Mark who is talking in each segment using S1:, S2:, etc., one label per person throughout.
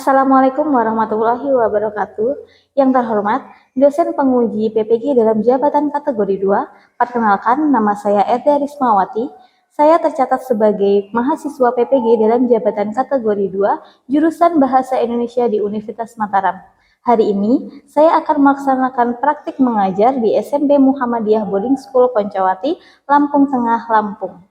S1: Assalamualaikum warahmatullahi wabarakatuh. Yang terhormat, dosen penguji PPG dalam jabatan kategori 2, perkenalkan nama saya Eda Rismawati. Saya tercatat sebagai mahasiswa PPG dalam jabatan kategori 2, jurusan Bahasa Indonesia di Universitas Mataram. Hari ini, saya akan melaksanakan praktik mengajar di SMP Muhammadiyah Boarding School Poncowati, Lampung Tengah, Lampung.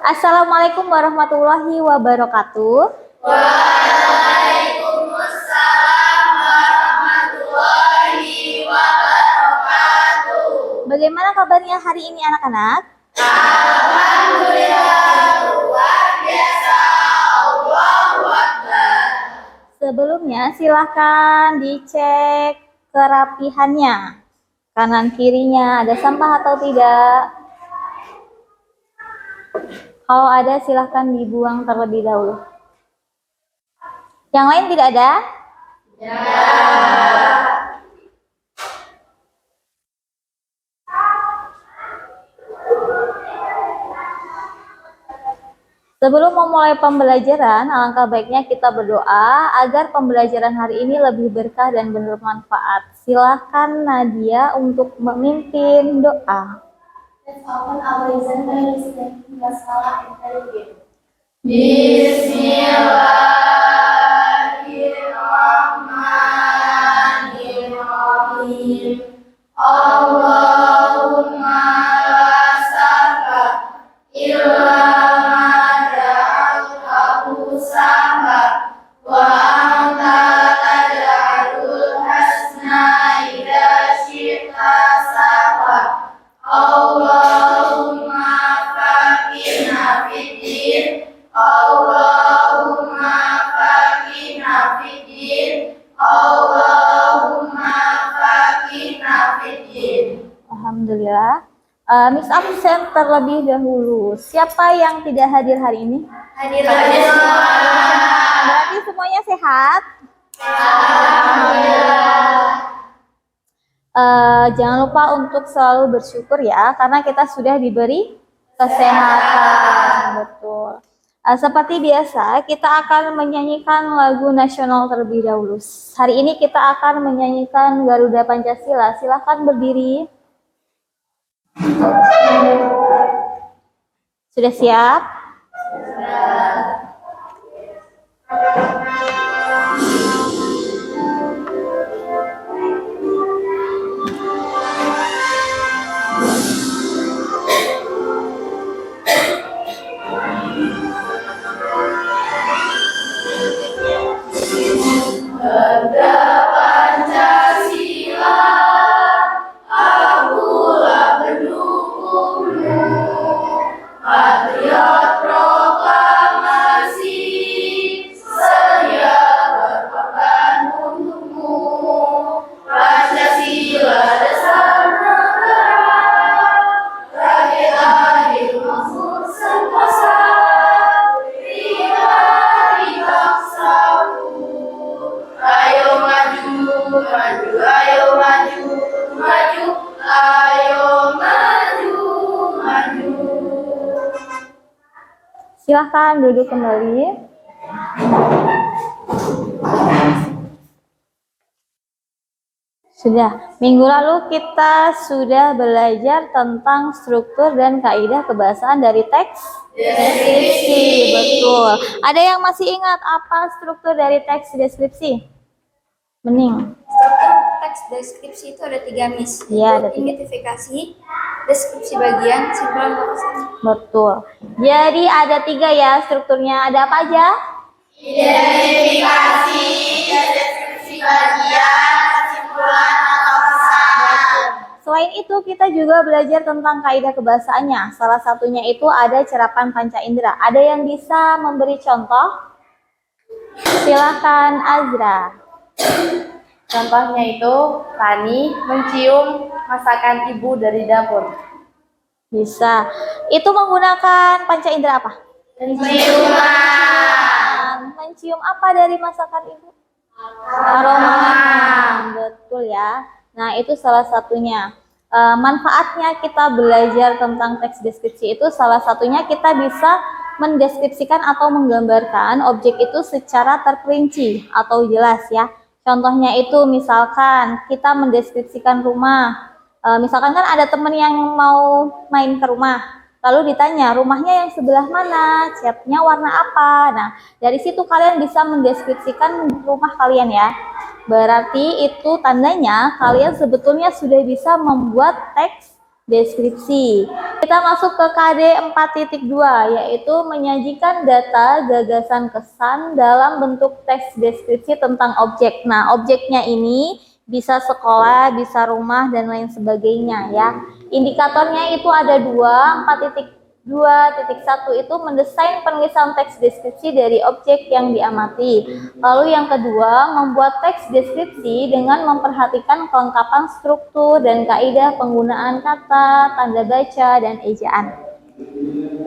S1: Assalamualaikum warahmatullahi wabarakatuh.
S2: Waalaikumsalam warahmatullahi wabarakatuh.
S1: Bagaimana kabarnya hari ini anak-anak?
S2: Alhamdulillah, luar biasa. Allahu Akbar.
S1: Sebelumnya silahkan dicek kerapihannya. Kanan kirinya ada sampah atau tidak? Kalau ada silahkan dibuang terlebih dahulu. Yang lain tidak ada? Sebelum memulai pembelajaran, alangkah baiknya kita berdoa agar pembelajaran hari ini lebih berkah dan bermanfaat. Silahkan Nadia untuk memimpin doa.
S3: Let's open our lesson by listening to the Salah and Tarbiyyah.
S2: Bismillahirrahmanirrahim. Allahumma la sahla illa ma ja'altahu sahla wa anta taj'alul hasna idza syi'ta sahla. Allahumma faqihna fiddin, Allahumma faqihna fiddin, Allahumma faqihna fiddin.
S1: Alhamdulillah. Miss absen terlebih dahulu. Siapa yang tidak hadir hari ini?
S2: Hadir semua.
S1: Berarti semuanya sehat?
S2: Alhamdulillah.
S1: Jangan lupa untuk selalu bersyukur ya, karena kita sudah diberi kesehatan. Betul. Seperti biasa, kita akan menyanyikan lagu nasional terlebih dahulu. Hari ini kita akan menyanyikan Garuda Pancasila. Silahkan berdiri. Sudah siap?
S2: Pancasila, akulah pendukungmu, patriot proklamasi, sedia berkorban untukmu. Pancasila dasar negara, rakyat adil makmur sentosa, pribadi bangsaku. Ayo maju, maju, ayo maju, maju, ayo maju, maju.
S1: Silahkan duduk kembali. Sudah, minggu lalu kita sudah belajar tentang struktur dan kaidah kebahasaan dari teks deskripsi. Betul. Ada yang masih ingat apa struktur dari teks deskripsi? Bening.
S3: Struktur teks deskripsi itu ada 3 Miss.
S1: Iya, ada 3.
S3: Identifikasi, deskripsi bagian, simpulan batasan.
S1: Betul. Jadi ada 3 ya strukturnya. Ada apa aja?
S2: Identifikasi, deskripsi bagian, kesimpulan atau pesan.
S1: Selain itu kita juga belajar tentang kaidah kebahasaannya. Salah satunya itu ada cerapan panca indera. Ada yang bisa memberi contoh? Silakan Azra.
S4: Contohnya itu, Tani mencium masakan ibu dari dapur.
S1: Bisa. Itu menggunakan panca indera apa?
S2: Penciuman.
S1: Mencium apa dari masakan ibu? Aroma. Betul ya. Nah, itu salah satunya. Manfaatnya kita belajar tentang teks deskripsi itu salah satunya kita bisa mendeskripsikan atau menggambarkan objek itu secara terperinci atau jelas ya. Contohnya itu misalkan kita mendeskripsikan rumah. Misalkan kan ada teman yang mau main ke rumah, lalu ditanya rumahnya yang sebelah mana, catnya warna apa. Nah, dari situ kalian bisa mendeskripsikan rumah kalian ya. Berarti itu tandanya kalian sebetulnya sudah bisa membuat teks deskripsi. Kita masuk ke KD 4.2 yaitu menyajikan data, gagasan, kesan dalam bentuk teks deskripsi tentang objek. Nah, objeknya ini bisa sekolah, bisa rumah, dan lain sebagainya ya. Indikatornya itu ada dua, 4.2.1 itu mendesain penulisan teks deskripsi dari objek yang diamati. Lalu yang kedua, membuat teks deskripsi dengan memperhatikan kelengkapan struktur dan kaidah penggunaan kata, tanda baca, dan ejaan.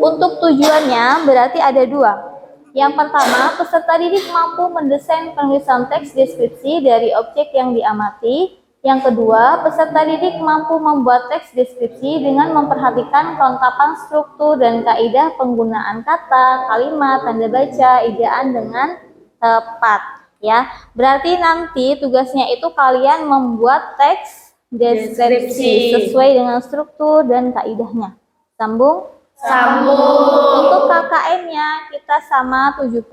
S1: Untuk tujuannya berarti ada dua. Yang pertama, peserta didik mampu mendesain penulisan teks deskripsi dari objek yang diamati. Yang kedua, peserta didik mampu membuat teks deskripsi dengan memperhatikan kelengkapan struktur dan kaidah penggunaan kata, kalimat, tanda baca, ejaan dengan tepat. Ya, berarti nanti tugasnya itu kalian membuat teks deskripsi sesuai dengan struktur dan kaidahnya. Sambung?
S2: Sambung.
S1: Untuk KKM-nya kita sama 70.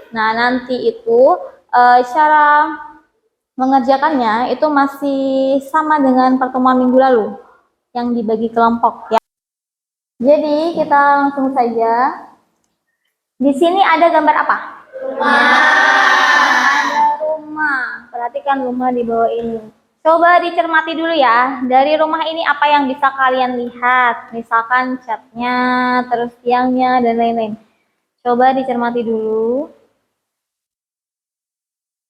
S1: Nah, nanti itu cara mengerjakannya itu masih sama dengan pertemuan minggu lalu yang dibagi kelompok ya. Jadi kita langsung saja. Di sini ada gambar apa? Ada rumah. Perhatikan rumah di bawah ini. Coba dicermati dulu ya. Dari rumah ini apa yang bisa kalian lihat? Misalkan catnya, terus tiangnya, dan lain-lain. Coba dicermati dulu.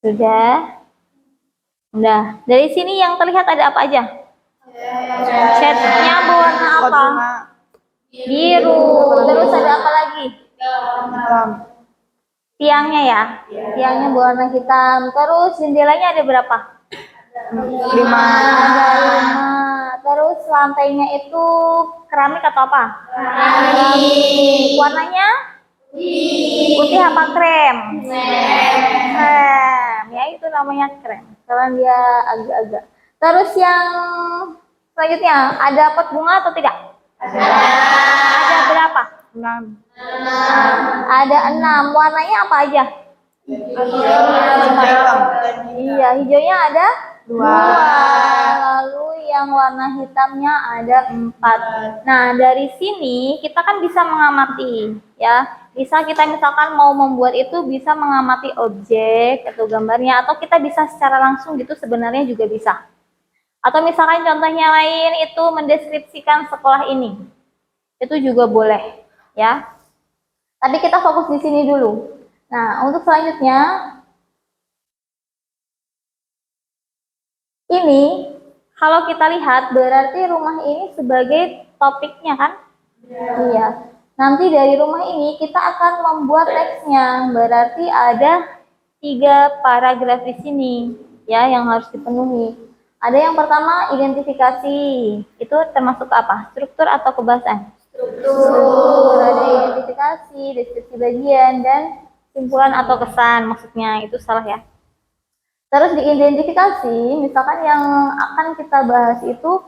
S1: Sudah? Udah. Dari sini yang terlihat ada apa aja? Catnya berwarna apa? Biru. Terus ada apa lagi? Tiangnya ya? Tiangnya berwarna hitam. Terus jendelanya ada berapa? 5. Ada 5. Terus lantainya itu keramik atau apa? Keramik. Warnanya? Putih apa krem? Krem. Ya itu namanya krem. Karena dia agak-agak. Terus yang selanjutnya ada pot bunga atau tidak? Ada berapa? 6. Ada 6. Warnanya apa aja? Iya, hijaunya ada 2. Lalu yang warna hitamnya ada 4. Nah, dari sini kita kan bisa mengamati ya. Bisa kita misalkan mau membuat itu bisa mengamati objek atau gambarnya, atau kita bisa secara langsung gitu sebenarnya juga bisa. Atau misalkan contohnya lain itu mendeskripsikan sekolah ini. Itu juga boleh ya. Tapi kita fokus di sini dulu. Nah, untuk selanjutnya ini kalau kita lihat berarti rumah ini sebagai topiknya kan? Iya. Nanti dari rumah ini kita akan membuat teksnya. Berarti ada 3 paragraf di sini ya yang harus dipenuhi. Ada yang pertama identifikasi. Itu termasuk apa? Struktur atau kebahasan? Struktur. Ada identifikasi, deskripsi bagian, dan simpulan atau kesan. Maksudnya itu salah ya. Terus diidentifikasi, misalkan yang akan kita bahas itu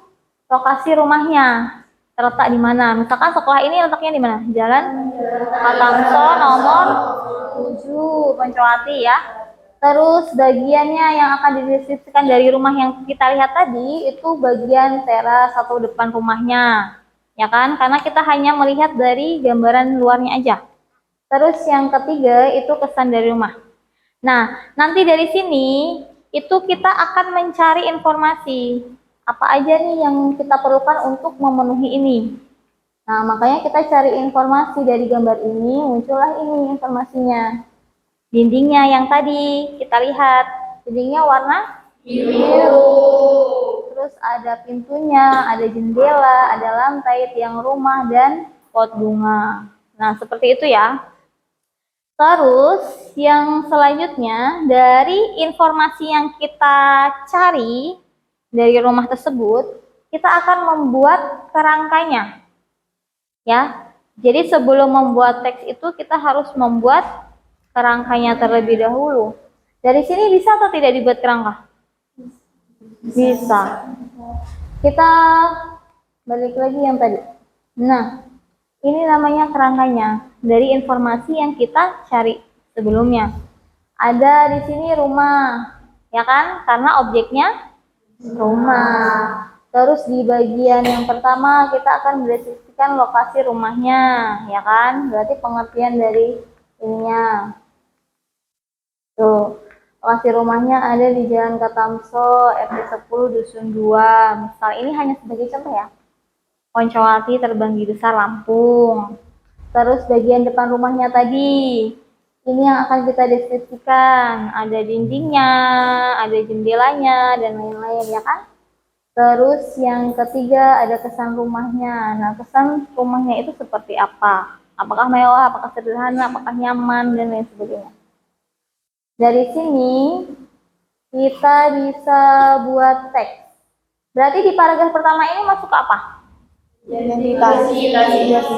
S1: lokasi rumahnya. Terletak di mana? Misalkan sekolah ini letaknya di mana? Jalan Katamso nomor 7, Poncowati ya. Terus bagiannya yang akan dideskripsikan dari rumah yang kita lihat tadi itu bagian teras atau depan rumahnya. Ya kan? Karena kita hanya melihat dari gambaran luarnya aja. Terus yang ketiga itu kesan dari rumah. Nah, nanti dari sini itu kita akan mencari informasi. Apa aja nih yang kita perlukan untuk memenuhi ini. Nah, makanya kita cari informasi dari gambar ini, muncullah ini informasinya. Dindingnya yang tadi kita lihat, dindingnya warna biru. Terus ada pintunya, ada jendela, ada lantai, tiang rumah, dan pot bunga. Nah, seperti itu ya. Terus yang selanjutnya dari informasi yang kita cari dari rumah tersebut, kita akan membuat kerangkanya. Ya. Jadi sebelum membuat teks itu kita harus membuat kerangkanya terlebih dahulu. Dari sini bisa atau tidak dibuat kerangka? Bisa. Kita balik lagi yang tadi. Nah, ini namanya kerangkanya dari informasi yang kita cari sebelumnya. Ada di sini rumah, ya kan? Karena objeknya rumah. Terus di bagian yang pertama kita akan mendeskripsikan lokasi rumahnya, ya kan? Berarti pengertian dari ininya. Tuh, lokasi rumahnya ada di Jalan Katamso, RT 10, Dusun 2. Misal ini hanya sebagai contoh ya. Poncowati, Terbanggi Besar, Lampung. Terus bagian depan rumahnya tadi, ini yang akan kita deskripsikan. Ada dindingnya, ada jendelanya, dan lain-lain ya kan? Terus yang ketiga ada kesan rumahnya. Nah, kesan rumahnya itu seperti apa? Apakah mewah, apakah sederhana, apakah nyaman, dan lain sebagainya. Dari sini kita bisa buat teks. Berarti di paragraf pertama ini masuk ke apa? Identifikasi.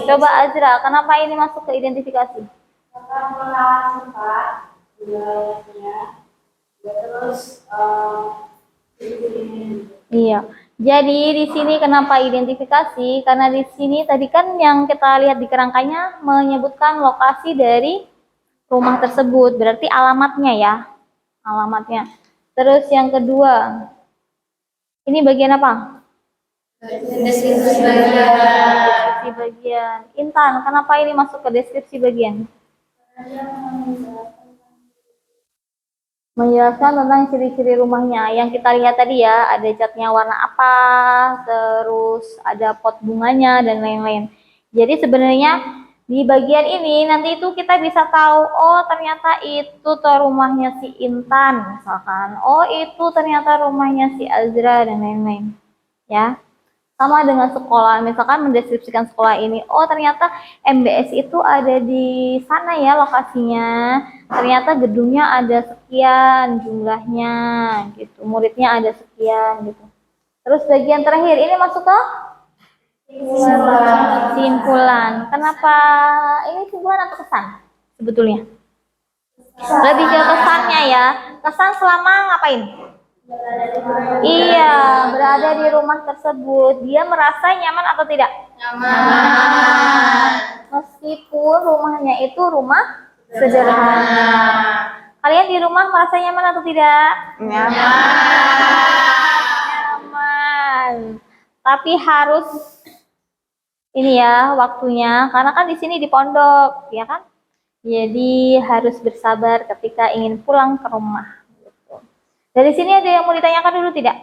S1: Coba Azra, kenapa ini masuk ke identifikasi?
S3: Pengenalan tempat, wilayahnya, terus
S1: Iya. Jadi di sini kenapa identifikasi? Karena di sini tadi kan yang kita lihat di kerangkanya menyebutkan lokasi dari rumah tersebut. Berarti alamatnya ya. Alamatnya. Terus yang kedua. Ini bagian apa?
S2: Deskripsi bagian.
S1: Deskripsi bagian. Intan, kenapa ini masuk ke deskripsi bagian? Menjelaskan tentang ciri-ciri rumahnya. Yang kita lihat tadi ya, ada catnya warna apa, terus ada pot bunganya, dan lain-lain. Jadi sebenarnya di bagian ini nanti itu kita bisa tahu, oh ternyata itu tuh rumahnya si Intan, misalkan. Oh itu ternyata rumahnya si Azra, dan lain-lain. Ya. Sama dengan sekolah, misalkan mendeskripsikan sekolah ini, oh ternyata MBS itu ada di sana ya lokasinya, ternyata gedungnya ada sekian jumlahnya, gitu, muridnya ada sekian, gitu. Terus bagian terakhir, ini masuk ke simpulan. Kenapa ini simpulan atau kesan sebetulnya? Lebih ke kesannya ya, kesan selama ngapain? Iya, berada di rumah tersebut. Dia merasa nyaman atau tidak?
S2: Nyaman.
S1: Meskipun rumahnya itu rumah sederhana. Kalian di rumah merasa nyaman atau tidak? Nyaman. Tapi harus ini ya waktunya, karena kan di sini di pondok, ya kan? Jadi harus bersabar ketika ingin pulang ke rumah. Dari sini ada yang mau ditanyakan dulu tidak?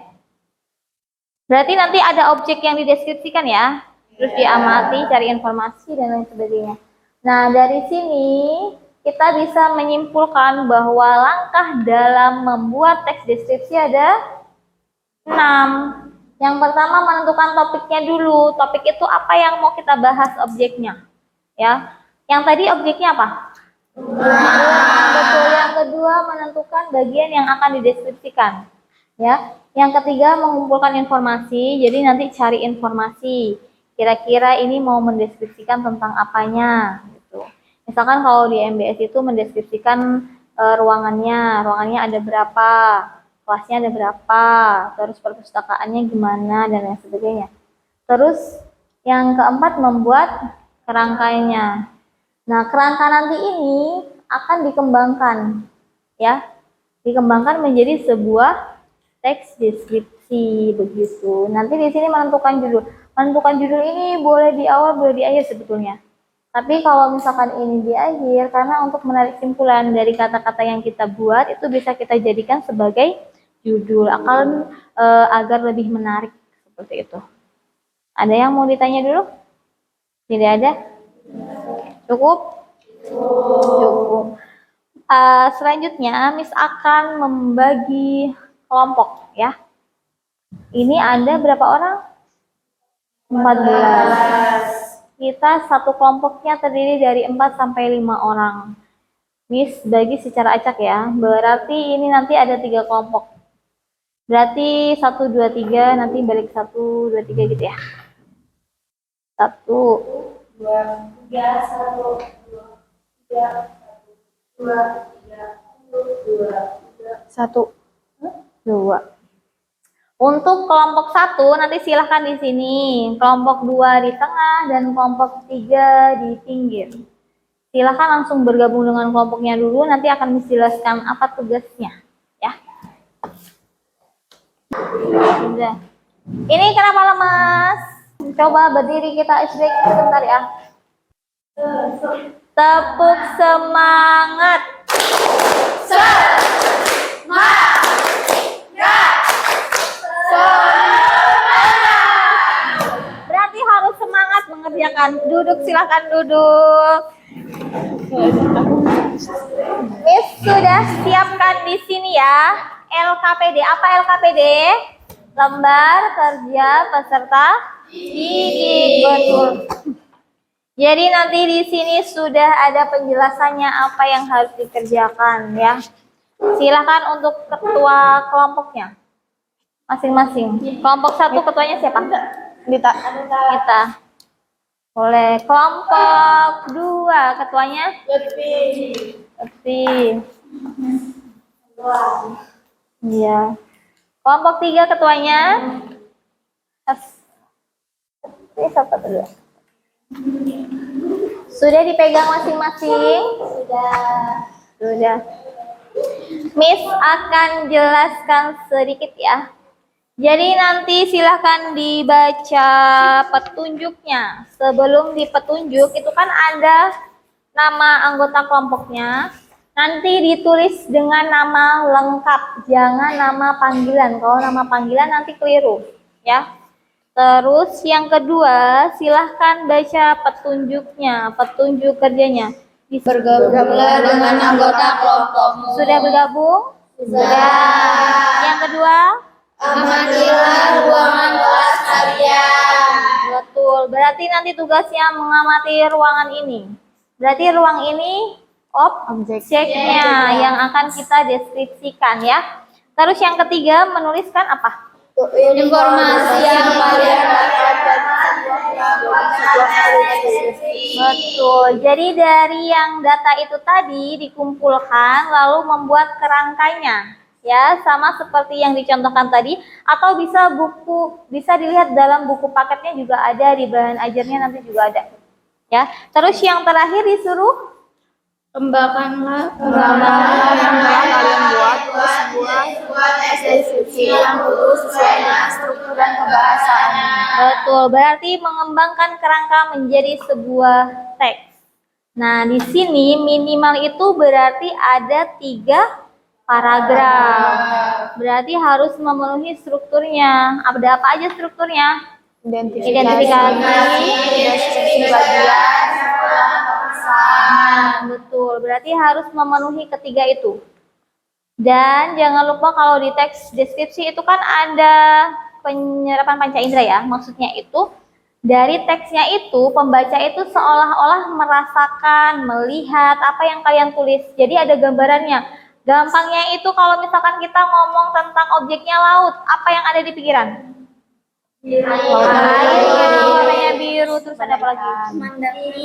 S1: Berarti nanti ada objek yang dideskripsikan ya. Terus diamati, cari informasi, dan lain sebagainya. Nah, dari sini kita bisa menyimpulkan bahwa langkah dalam membuat teks deskripsi ada 6. Yang pertama menentukan topiknya dulu. Topik itu apa yang mau kita bahas objeknya. Ya. Yang tadi objeknya apa? Betul. Yang kedua menentukan bagian yang akan dideskripsikan. Ya. Yang ketiga mengumpulkan informasi. Jadi nanti cari informasi. Kira-kira ini mau mendeskripsikan tentang apanya gitu. Misalkan kalau di MBS itu mendeskripsikan ruangannya ada berapa, kelasnya ada berapa, terus perpustakaannya gimana, dan lain sebagainya. Terus yang keempat membuat kerangkanya. Nah, kerangka nanti ini akan dikembangkan, ya, dikembangkan menjadi sebuah teks deskripsi begitu. Nanti di sini menentukan judul. Menentukan judul ini boleh di awal, boleh di akhir sebetulnya. Tapi kalau misalkan ini di akhir, karena untuk menarik simpulan dari kata-kata yang kita buat itu bisa kita jadikan sebagai judul, agar lebih menarik seperti itu. Ada yang mau ditanya dulu? Tidak ada? Cukup? Cukup. Selanjutnya, Miss akan membagi kelompok ya. Ini ada berapa orang? 14. Kita satu kelompoknya terdiri dari 4 sampai 5 orang. Miss bagi secara acak ya. Berarti ini nanti ada 3 kelompok. Berarti 1, 2, 3, nanti balik 1, 2, 3 gitu ya. 1,
S3: 2, 3, 1, 2, 3, 2, 3,
S1: 1, 2. Untuk kelompok 1 nanti silahkan di sini, kelompok 2 di tengah dan kelompok 3 di pinggir. Silahkan langsung bergabung dengan kelompoknya dulu, nanti akan menjelaskan apa tugasnya, ya. Sudah. Ini kenapa lemas? Coba berdiri, kita istirahat sebentar ya. Tepuk semangat. Berarti harus semangat mengerjakan. Duduk, silahkan duduk. Miss sudah siapkan di sini ya. LKPD. Apa LKPD? Lembar kerja peserta didik. Betul. Jadi nanti di sini sudah ada penjelasannya apa yang harus dikerjakan ya. Silakan untuk ketua kelompoknya masing-masing. Kelompok 1 ketuanya siapa? Dita. Kita. Boleh. Kelompok 2 ketuanya? Lutfi. Iya. Kelompok 3 ketuanya? Ini siapa dulu? Sudah dipegang masing-masing? Sudah. Miss akan jelaskan sedikit ya. Jadi nanti silahkan dibaca petunjuknya. Sebelum di petunjuk itu kan ada nama anggota kelompoknya. Nanti ditulis dengan nama lengkap, jangan nama panggilan. Kalau nama panggilan nanti keliru, ya. Terus yang kedua, silahkan baca petunjuknya, petunjuk kerjanya.
S2: Bergabunglah dengan anggota kelompokmu.
S1: Sudah bergabung? Sudah. Yang kedua?
S2: Amatilah ruangan kelas kalian.
S1: Betul. Berarti nanti tugasnya mengamati ruangan ini. Berarti ruang ini objeknya yang akan kita deskripsikan ya. Terus yang ketiga, menuliskan apa?
S2: Informasi yang kalian dapatkan.
S1: Betul. Jadi dari yang data itu tadi dikumpulkan lalu membuat kerangkanya. Ya, sama seperti yang dicontohkan tadi, atau bisa dilihat dalam buku paketnya juga ada, di bahan ajarnya nanti juga ada. Ya. Terus yang terakhir disuruh
S2: Kembangkanlah
S4: yang telah kalian buat
S2: buat deskripsi yang lurus sesuai dengan struktur dan kebahasaannya.
S1: betul, berarti mengembangkan kerangka menjadi sebuah teks. Nah, di sini minimal itu berarti ada 3 paragraf. Berarti harus memenuhi strukturnya. Ada apa aja strukturnya? Identifikasi,
S2: Deskripsi bagian,
S1: betul. Berarti harus memenuhi ketiga itu. Dan jangan lupa kalau di teks deskripsi itu kan ada penyerapan panca indera ya. Maksudnya itu dari teksnya itu pembaca itu seolah-olah merasakan, melihat apa yang kalian tulis. Jadi ada gambarannya. Gampangnya itu kalau misalkan kita ngomong tentang objeknya laut, apa yang ada di pikiran? Air, warnanya biru, terus ada apa lagi?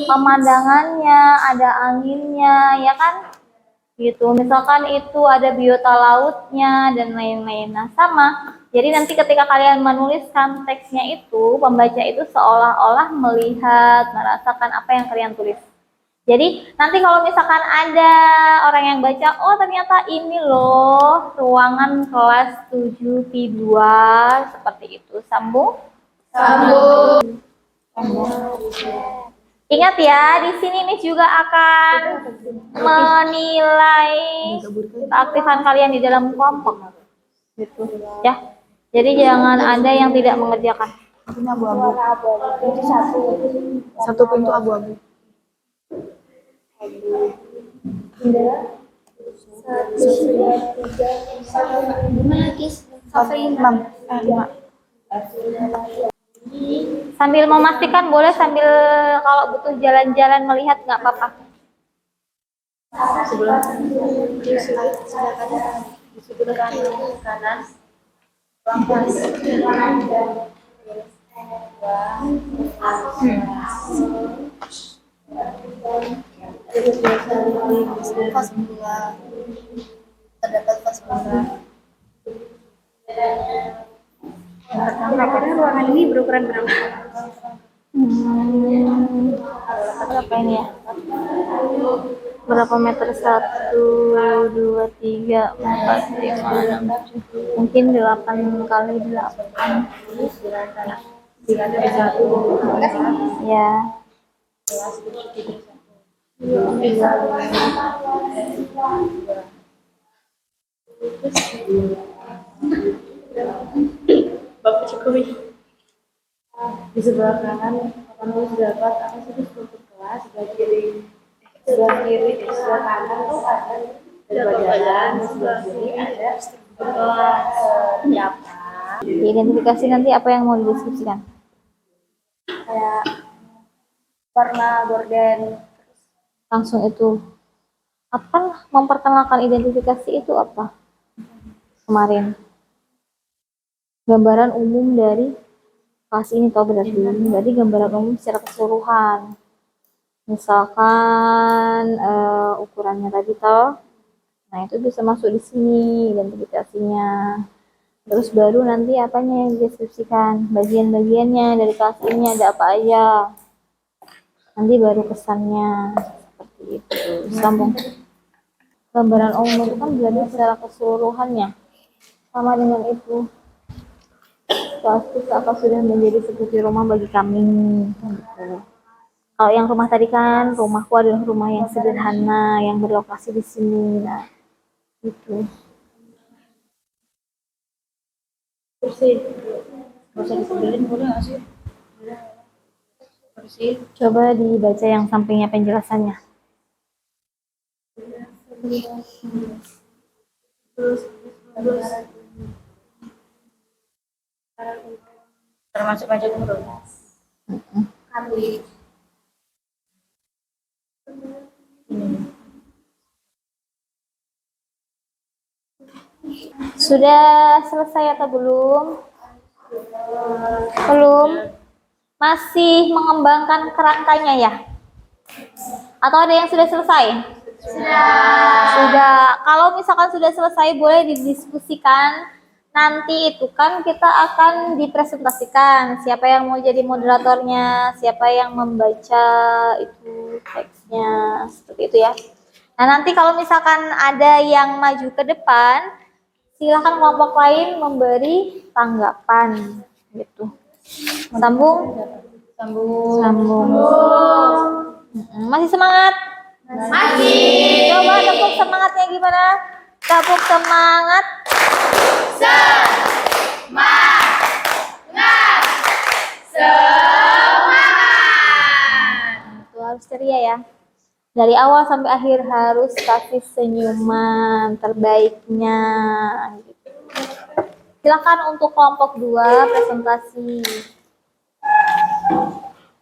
S1: Pemandangannya, ada anginnya, ya kan? Gitu. Misalkan itu ada biota lautnya dan lain-lain. Nah, sama. Jadi nanti ketika kalian menuliskan teksnya itu, pembaca itu seolah-olah melihat, merasakan apa yang kalian tulis. Jadi nanti kalau misalkan ada orang yang baca, oh ternyata ini loh ruangan kelas 7P2 seperti itu. Sambung?
S2: Sambung.
S1: Ingat ya, di sini Miss juga akan menilai keaktifan kalian di dalam kelompok. Gitu. Ya. Jadi jangan ada yang tidak mengerjakan.
S4: Ini abu-abu. Satu pintu abu-abu. Lima.
S1: Sambil memastikan boleh, sambil kalau butuh jalan-jalan melihat nggak apa-apa.
S4: Sebelum di sebelah kanan.
S2: Vas bunga. Terdapat vas bunga.
S3: Rapornya ruangan ini berukuran berapa?
S1: Berapa ini ya? Berapa meter? 1, 2, 3, 4, 5, 6, 7. Mungkin 8 kali 8. Ya.
S3: Bapak Jokowi. Di sebelah kanan akan terdapat apa sih struktur kelas, sebelah kanan tuh ada jalan, sebelah kiri ada struktur kelas.
S1: Identifikasi nanti apa yang mau dideskripsikan?
S3: Kayak warna gorden.
S1: Langsung itu. Apa memperkenalkan identifikasi itu apa? Kemarin. Gambaran umum dari kelas ini toh berarti gambaran umum secara keseluruhan. Misalkan ukurannya tadi toh. Nah, itu bisa masuk di sini identifikasinya. Terus baru nanti apanya yang dideskripsikan, bagian-bagiannya dari kelas ini ada apa aja. Nanti baru kesannya seperti itu. Sambung. Gambaran umum itu kan berarti secara keseluruhannya. Sama dengan itu. Kelasku seakan sudah menjadi seperti rumah bagi kami. Gitu. Kalau yang rumah tadi kan, rumahku adalah rumah yang sederhana, yang berlokasi di sini. Nah, gitu.
S3: Kursi. Gak usah disebelin, boleh nggak sih? Kursi.
S1: Coba dibaca yang sampingnya penjelasannya.
S3: Termasuk aja turun.
S1: Sudah selesai atau belum? Belum? Masih mengembangkan kerangkanya ya? Atau ada yang sudah selesai? Sudah. Kalau misalkan sudah selesai, boleh didiskusikan. Nanti itu kan kita akan dipresentasikan. Siapa yang mau jadi moderatornya, siapa yang membaca itu teksnya, seperti itu ya. Nah, nanti kalau misalkan ada yang maju ke depan, silakan kelompok lain memberi tanggapan gitu. Sambung? Sambung. Masih semangat?
S2: Masih.
S1: Coba tepuk semangatnya gimana? Tepuk semangat. Itu harus ceria ya. Dari awal sampai akhir harus kasih senyuman terbaiknya. Gitu. Silakan untuk kelompok 2 presentasi.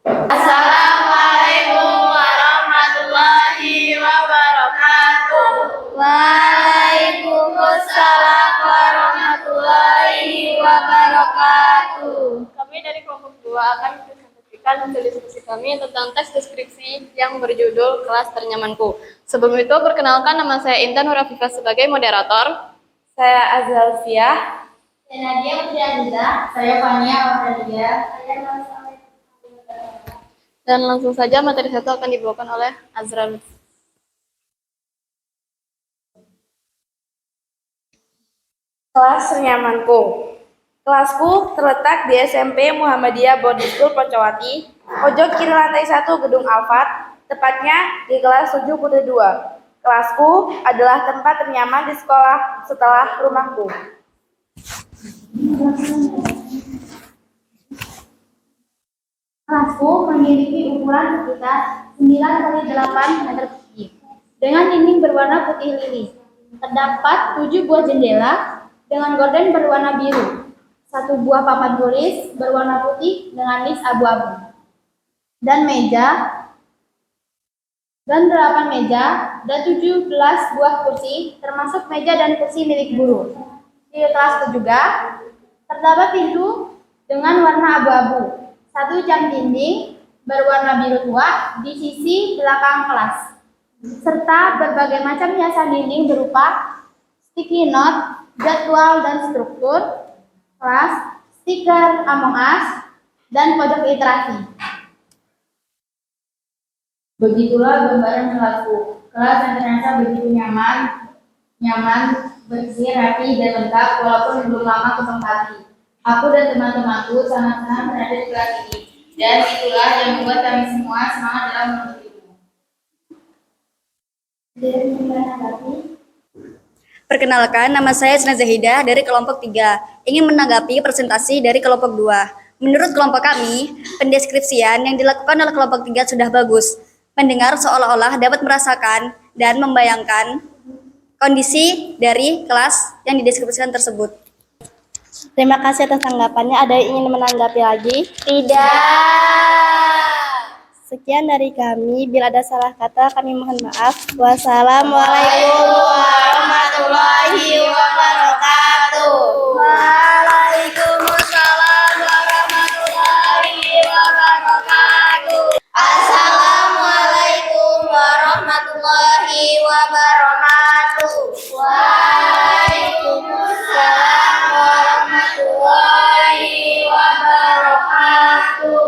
S2: Assalamualaikum warahmatullahi wabarakatuh.
S1: Waalaikumsalam warahmatullahi wabarakatuh.
S5: Kami dari kelompok 2 akan mempresentasikan hasil diskusi kami tentang teks deskripsi yang berjudul Kelas Ternyamanku. Sebelum itu, perkenalkan nama saya Intan Nurafifah sebagai moderator.
S3: Saya Azalfia.
S2: Saya Nadia Putri Aziza. Saya Fania Aurelia.
S5: Dan langsung saja materi 1 akan dibawakan oleh Azra.
S3: Kelas Ternyamanku. Kelasku terletak di SMP Muhammadiyah Boarding School Pocowati, pojok kiri lantai 1 Gedung Alfat, tepatnya di kelas 7-2. Kelasku adalah tempat ternyaman di sekolah setelah rumahku.
S6: Kelasku memiliki ukuran sekitar 9x8 meter persegi dengan dinding berwarna putih lili. Terdapat 7 buah jendela dengan gorden berwarna biru, 1 buah papan tulis berwarna putih dengan list abu-abu, dan 8 meja dan 17 buah kursi termasuk meja dan kursi milik guru. Di kelasku juga Terdapat pintu dengan warna abu-abu. 1 jam dinding berwarna biru tua di sisi belakang kelas. Serta berbagai macam hiasan dinding berupa sticky note, jadwal dan struktur kelas, stiker Among Us, dan pojok literasi. Begitulah gambaran kelasku. Kelas yang ternyata begitu nyaman, bersih, rapi, dan lengkap walaupun belum lama ketempati. Aku dan teman-temanku sangat senang berada di kelas ini. Dan itulah yang membuat kami semua semangat dalam menuntut ilmu.
S7: Perkenalkan, nama saya Sena Zahidah dari kelompok 3. Ingin menanggapi presentasi dari kelompok 2. Menurut kelompok kami, pendeskripsian yang dilakukan oleh kelompok 3 sudah bagus. Mendengar seolah-olah dapat merasakan dan membayangkan kondisi dari kelas yang dideskripsikan tersebut.
S3: Terima kasih atas tanggapannya. Ada yang ingin menanggapi lagi?
S2: Tidak.
S3: Sekian dari kami. Bila ada salah kata, kami mohon maaf. Wassalamualaikum warahmatullahi wabarakatuh.
S2: Waalaikumsalam warahmatullahi wabarakatuh. Assalamualaikum warahmatullahi wabarakatuh. Waalaikumsalam warahmatullahi wabarakatuh.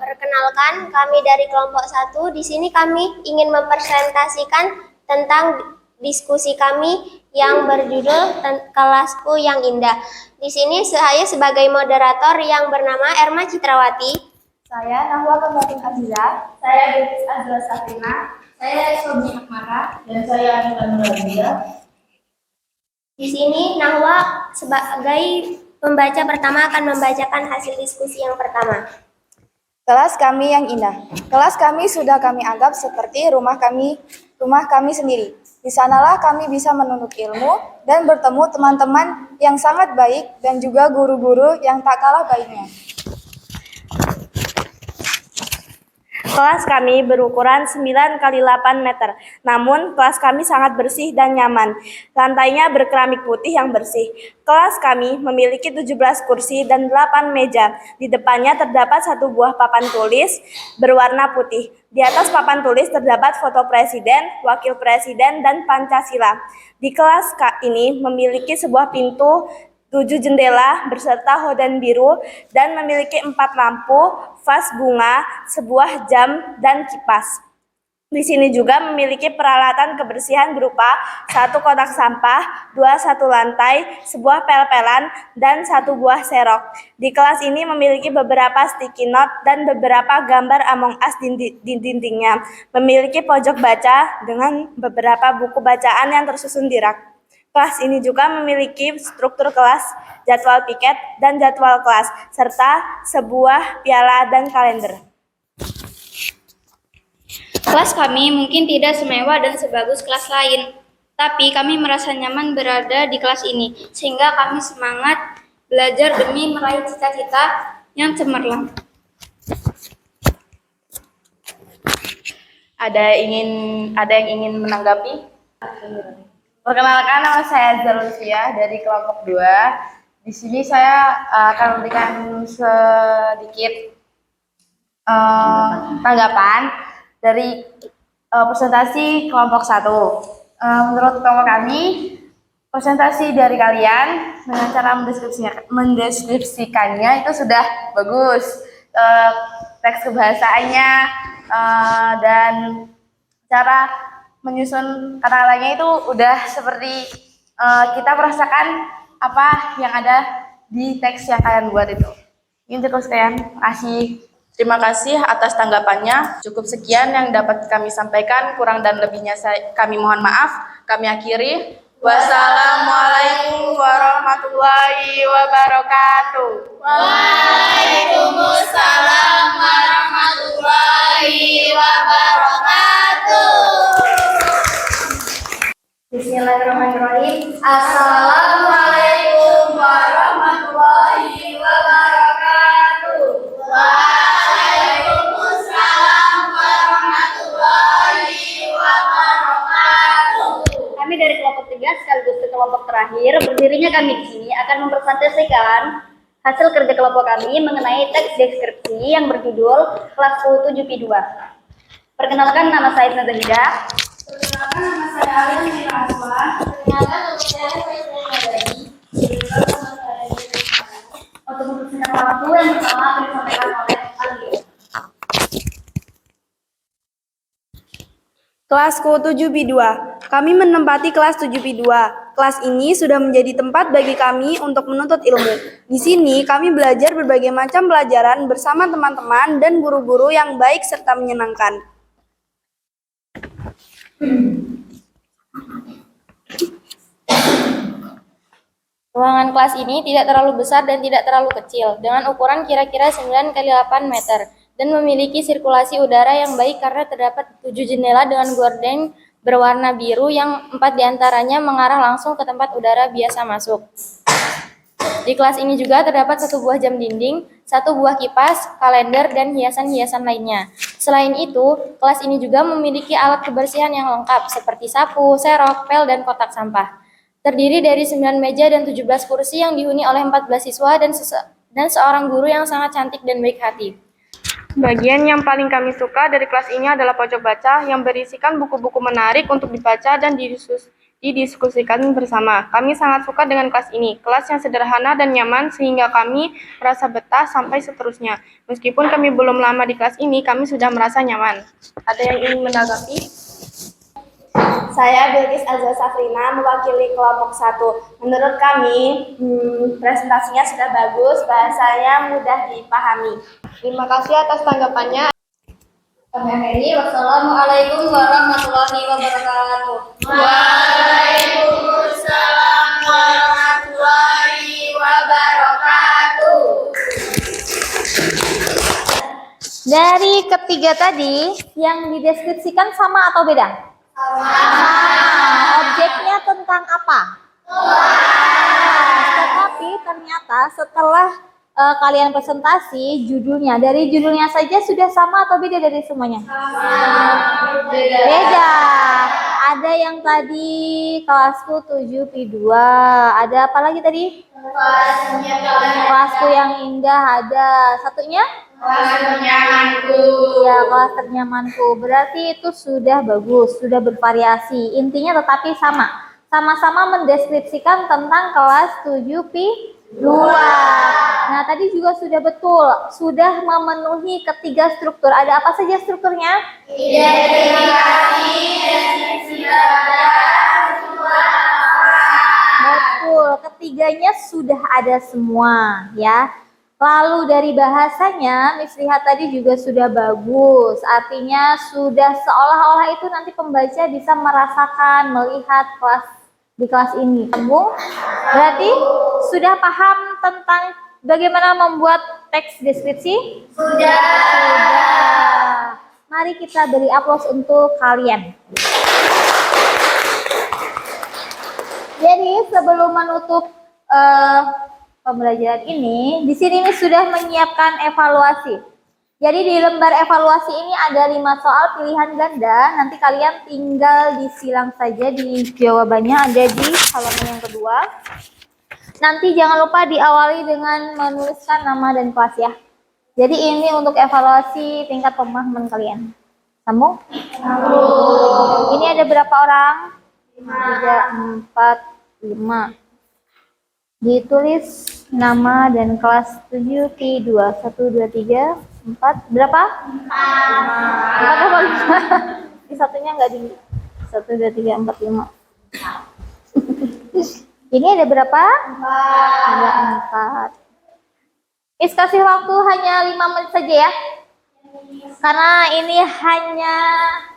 S2: Perkenalkan, kami dari kelompok 1. Di sini kami ingin mempresentasikan tentang diskusi kami yang berjudul Kelasku yang Indah. Di sini saya sebagai moderator yang bernama Erma Citrawati.
S3: Saya Nahwa Kematin Azila. Saya Beatrice Azila Safina. Saya Sobi Akmara.
S6: Dan saya Anita Nurabia.
S2: Di sini Nahwa sebagai pembaca pertama akan membacakan hasil diskusi yang pertama.
S4: Kelas kami yang indah. Kelas kami sudah kami anggap seperti rumah kami sendiri. Di sanalah kami bisa menuntut ilmu dan bertemu teman-teman yang sangat baik dan juga guru-guru yang tak kalah baiknya.
S3: Kelas kami berukuran 9 x 8 meter. Namun, kelas kami sangat bersih dan nyaman. Lantainya berkeramik putih yang bersih. Kelas kami memiliki 17 kursi dan 8 meja. Di depannya terdapat 1 buah papan tulis berwarna putih. Di atas papan tulis terdapat foto presiden, wakil presiden, dan Pancasila. Di kelas ini memiliki sebuah pintu, 7 jendela berserta horden biru, dan memiliki 4 lampu, vas bunga, sebuah jam, dan kipas. Di sini juga memiliki peralatan kebersihan berupa 1 kotak sampah, 2 satu lantai, sebuah pel-pelan, dan 1 buah serok. Di kelas ini memiliki beberapa sticky note dan beberapa gambar Among Us di dindingnya. Memiliki pojok baca dengan beberapa buku bacaan yang tersusun di rak. Kelas ini juga memiliki struktur kelas, jadwal piket, dan jadwal kelas, serta sebuah piala dan kalender.
S8: Kelas kami mungkin tidak semewah dan sebagus kelas lain, tapi kami merasa nyaman berada di kelas ini, sehingga kami semangat belajar demi meraih cita-cita yang cemerlang.
S3: Ada yang ingin menanggapi? Perkenalkan, nama saya Zarulfia dari kelompok 2. Di sini saya akan memberikan sedikit tanggapan dari presentasi kelompok 1. Menurut kelompok kami, presentasi dari kalian dengan cara mendeskripsikannya itu sudah bagus. Teks kebahasaannya dan cara menyusun kata-katanya itu udah seperti kita merasakan apa yang ada di teks yang kalian buat itu. Ini cukup sekian, makasih.
S9: Terima kasih atas tanggapannya. Cukup sekian yang dapat kami sampaikan. Kurang dan lebihnya kami mohon maaf. Kami akhiri. Wassalamualaikum warahmatullahi wabarakatuh.
S2: Waalaikumsalam warahmatullahi wabarakatuh.
S6: Bismillahirrahmanirrahim.
S2: Assalamualaikum warahmatullahi wabarakatuh. Waalaikumsalam warahmatullahi wabarakatuh.
S8: Kami dari kelompok 3 sekaligus ke kelompok terakhir, berdirinya kami di sini akan mempresentasikan
S7: Hasil kerja kelompok kami mengenai teks deskripsi yang berjudul Kelasku 7P2. Perkenalkan, nama saya Nada Hida.
S3: Perkenalkan, nama saya Alia Miraswa.
S6: Perkenalkan, nama saya Faisal Madani.
S7: Untuk mempersingkat waktu, yang pertama akan disampaikan oleh Ali.
S3: Kelasku 7B2. Kami menempati kelas 7B2. Kelas ini sudah menjadi tempat bagi kami untuk menuntut ilmu. Di sini kami belajar berbagai macam pelajaran bersama teman-teman dan guru-guru yang baik serta menyenangkan.
S8: Ruangan kelas ini tidak terlalu besar dan tidak terlalu kecil, dengan ukuran kira-kira 9 kali 8 meter, dan memiliki sirkulasi udara yang baik karena terdapat 7 jendela dengan gorden berwarna biru yang 4 diantaranya mengarah langsung ke tempat udara biasa masuk. Di kelas ini juga terdapat 1 buah jam dinding, 1 buah kipas, kalender, dan hiasan-hiasan lainnya. Selain itu, kelas ini juga memiliki alat kebersihan yang lengkap seperti sapu, serok, pel, dan kotak sampah. Terdiri dari 9 meja dan 17 kursi yang dihuni oleh 14 siswa dan seorang guru yang sangat cantik dan baik hati.
S9: Bagian yang paling kami suka dari kelas ini adalah pojok baca yang berisikan buku-buku menarik untuk dibaca dan didiskusikan bersama. Kami sangat suka dengan kelas ini, kelas yang sederhana dan nyaman sehingga kami merasa betah sampai seterusnya. Meskipun kami belum lama di kelas ini, kami sudah merasa nyaman. Ada yang ingin menanggapi?
S3: Saya Bilkis Azza Safrina mewakili kelompok 1. Menurut kami, presentasinya sudah bagus, bahasanya mudah dipahami.
S5: Terima kasih atas tanggapannya.
S6: Kami akhiri. Wassalamualaikum warahmatullahi wabarakatuh.
S2: Waalaikumsalam warahmatullahi wabarakatuh.
S1: Dari ketiga tadi, yang dideskripsikan sama atau beda? Objeknya tentang apa? Tetapi ternyata setelah kalian presentasi, judulnya, dari judulnya saja sudah sama atau beda dari semuanya? Beda. Ada yang tadi kelasku 7P2. Ada apa lagi tadi? Kelasku yang indah ada. Satunya? Kelas ternyamanku. Ya, kelas ternyamanku. Berarti itu sudah bagus, sudah bervariasi. Intinya tetapi sama. Sama-sama mendeskripsikan tentang kelas 7P2. Nah, tadi juga sudah betul. Sudah memenuhi ketiga struktur. Ada apa saja strukturnya? Identifikasi, deskripsi data, betul. Ketiganya sudah ada semua, ya. Lalu dari bahasanya, Miss lihat tadi juga sudah bagus. Artinya sudah seolah-olah itu nanti pembaca bisa merasakan, melihat di kelas ini. Sambung. Berarti sudah paham tentang bagaimana membuat teks deskripsi? Sudah. Mari kita beri aplaus untuk kalian. Jadi sebelum menutup pembelajaran ini, di sini sudah menyiapkan evaluasi. Jadi di lembar evaluasi ini ada 5 soal pilihan ganda. Nanti kalian tinggal disilang saja di jawabannya, ada di halaman yang kedua. Nanti jangan lupa diawali dengan menuliskan nama dan kelas ya. Jadi ini untuk evaluasi tingkat pemahaman kalian. Sambung? Ini ada berapa orang? 3, 4, 5. Ditulis nama dan kelas 7P2. 1, 2, 3, 4. Berapa? 4 apa 5? Di satunya enggak di 1, 2, 3, 4, 5. Ini ada berapa? 4. Ada 4. Is kasih waktu hanya 5 menit saja ya. Karena ini hanya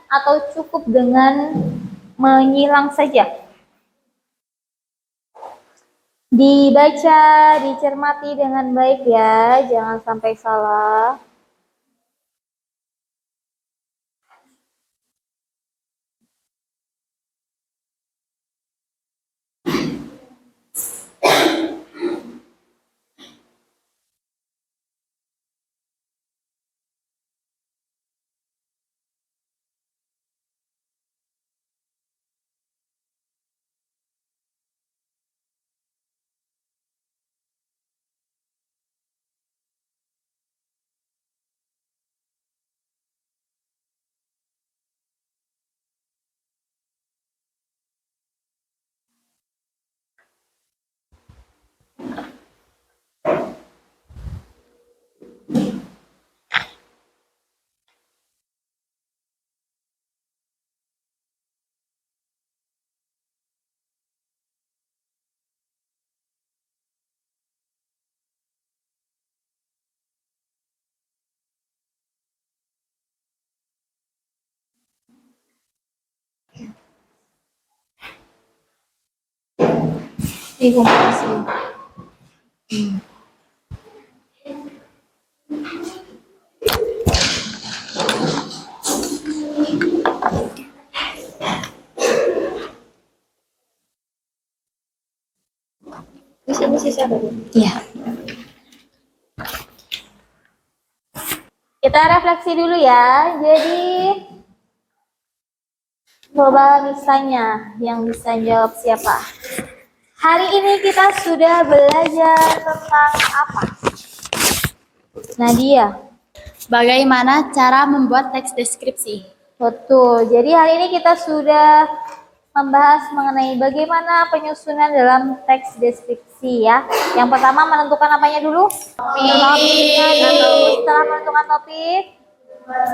S1: atau cukup dengan menyilang saja. Dibaca, dicermati dengan baik ya, jangan sampai salah. Dikompilasi.
S6: Di sini sisa dulu.
S1: Iya. Kita refleksi dulu ya. Jadi coba misalnya yang bisa jawab siapa? Hari ini kita sudah belajar tentang apa? Nadia.
S6: Bagaimana cara membuat teks deskripsi?
S1: Betul. Jadi hari ini kita sudah membahas mengenai bagaimana penyusunan dalam teks deskripsi ya. Yang pertama menentukan apanya dulu? Topiknya dulu. Setelah menentukan topik,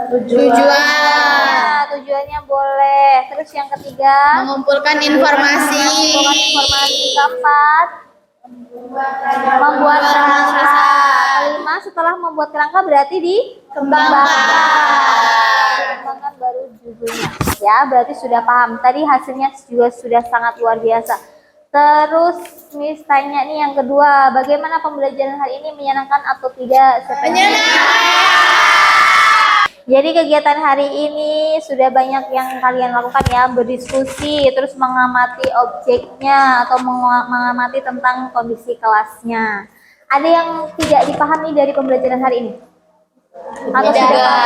S6: Tujuan.
S1: tujuannya boleh. Terus yang ketiga,
S6: Mengumpulkan informasi.
S1: mengumpulkan informasi. Keempat, membuat kerangka. Kelima, setelah membuat kerangka berarti dikembangkan baru judulnya. Ya, berarti sudah paham. Tadi hasilnya juga sudah sangat luar biasa. Terus Miss tanya nih yang kedua, bagaimana pembelajaran hari ini, menyenangkan atau tidak? Jadi kegiatan hari ini sudah banyak yang kalian lakukan ya, berdiskusi, terus mengamati objeknya atau mengamati tentang kondisi kelasnya. Ada yang tidak dipahami dari pembelajaran hari ini? Atau sudah paham?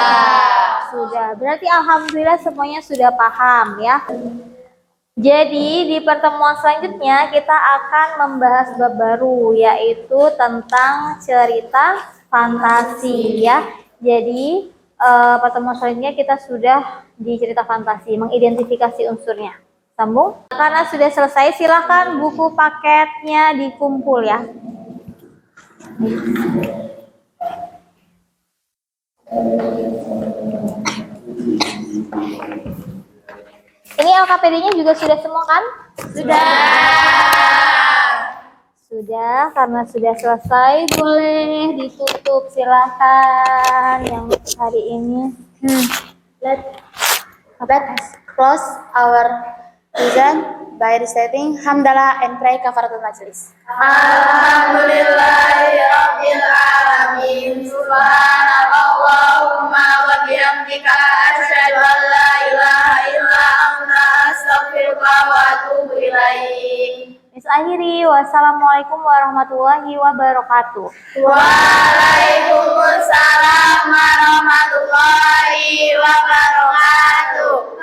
S1: Sudah. Berarti alhamdulillah semuanya sudah paham ya. Jadi di pertemuan selanjutnya kita akan membahas bab baru, yaitu tentang cerita fantasi ya. Jadi pertemuan selanjutnya kita sudah di cerita fantasi, mengidentifikasi unsurnya. Sambung. Karena sudah selesai, silakan buku paketnya dikumpul ya. Ini LKPD-nya juga sudah semua kan? Sudah, karena sudah selesai, boleh ditutup, silahkan yang untuk hari ini.
S4: Let's close our lesson by reciting Hamdalah and pray kafaratul majlis.
S9: Alhamdulillahirabbil alamin. Subhanallahumma wa bihamdika asyhadu an la ilaha illa anta astaghfiruka wa atubu ilaik.
S1: Miss akhiri, wassalamualaikum warahmatullahi wabarakatuh.
S9: Waalaikumsalam warahmatullahi wabarakatuh.